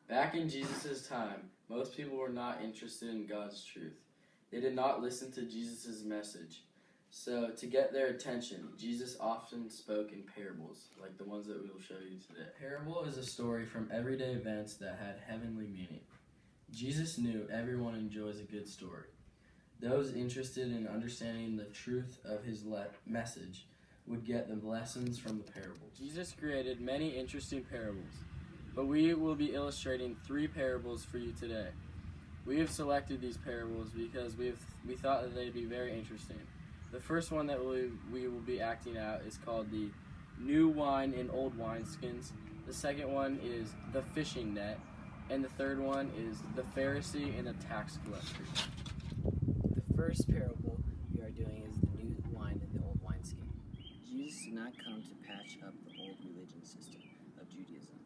Back in Jesus' time, most people were not interested in God's truth. They did not listen to Jesus' message. So, to get their attention, Jesus often spoke in parables, like the ones that we will show you today. A parable is a story from everyday events that had heavenly meaning. Jesus knew everyone enjoys a good story. Those interested in understanding the truth of his message would get the lessons from the parables. Jesus created many interesting parables, but we will be illustrating 3 parables for you today. We have selected these parables because we thought that they'd be very interesting. The first one that we will be acting out is called the New Wine in Old Wineskins. The second one is the Fishing Net. And the third one is the Pharisee and the Tax Collector. The first parable we are doing is the new wine in the old wineskin. Jesus did not come to patch up the old religion system of Judaism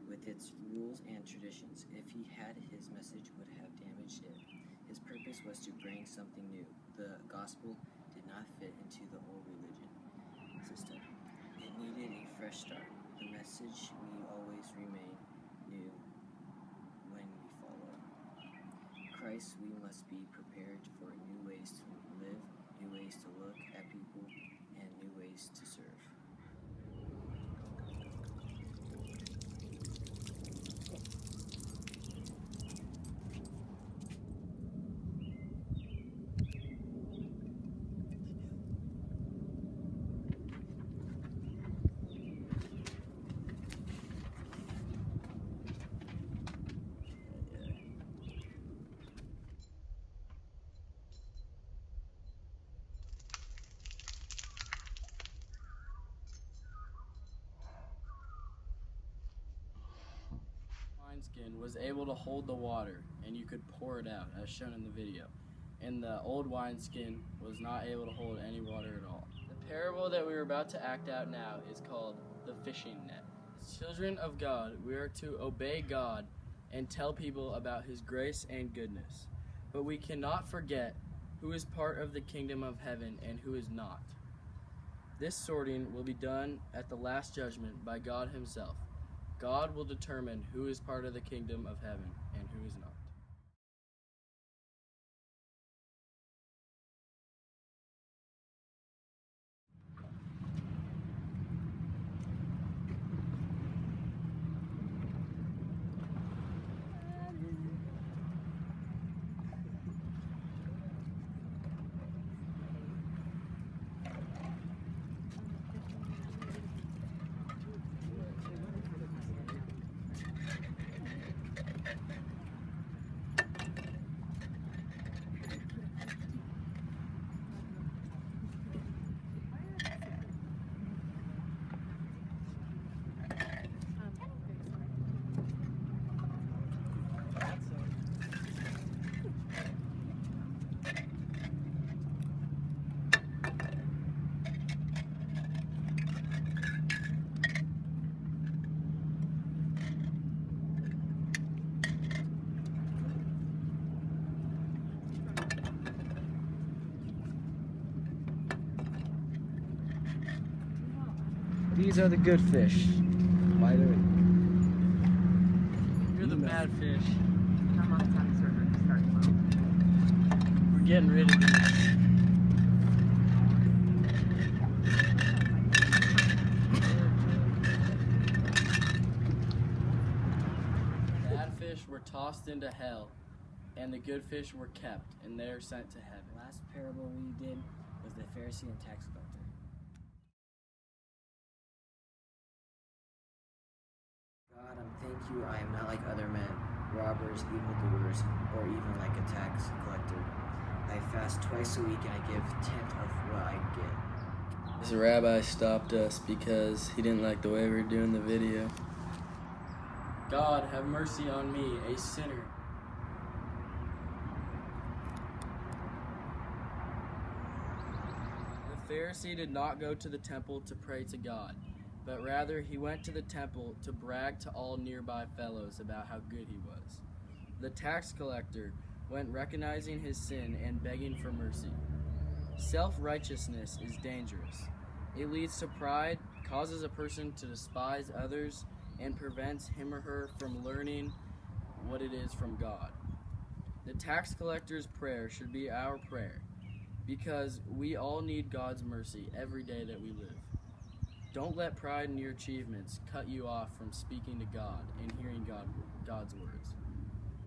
with its rules and traditions. If he had, his message would have damaged it. His purpose was to bring something new. The gospel did not fit into the old religion system. It needed a fresh start. The message will always remain new when we follow Christ. We must be prepared for new ways to live, new ways to look at people, and new ways to serve. Wineskin was able to hold the water, and you could pour it out, as shown in the video. And the old wineskin was not able to hold any water at all. The parable that we are about to act out now is called the Fishing Net. As children of God, we are to obey God and tell people about His grace and goodness. But we cannot forget who is part of the kingdom of heaven and who is not. This sorting will be done at the last judgment by God Himself. God will determine who is part of the kingdom of heaven and who is not. These are the good fish. Why do You're the bad fish. How long time server to start slow? We're getting rid of these. The bad fish were tossed into hell, and the good fish were kept, and they are sent to heaven. The last parable we did was the Pharisee and tax collector. God, thank you, I am not like other men, robbers, evildoers, or even like a tax collector. I fast twice a week and I give 10th of what I get. This rabbi stopped us because he didn't like the way we were doing the video. God, have mercy on me, a sinner. The Pharisee did not go to the temple to pray to God, but rather he went to the temple to brag to all nearby fellows about how good he was. The tax collector went recognizing his sin and begging for mercy. Self-righteousness is dangerous. It leads to pride, causes a person to despise others, and prevents him or her from learning what it is from God. The tax collector's prayer should be our prayer, because we all need God's mercy every day that we live. Don't let pride in your achievements cut you off from speaking to God and hearing God's words.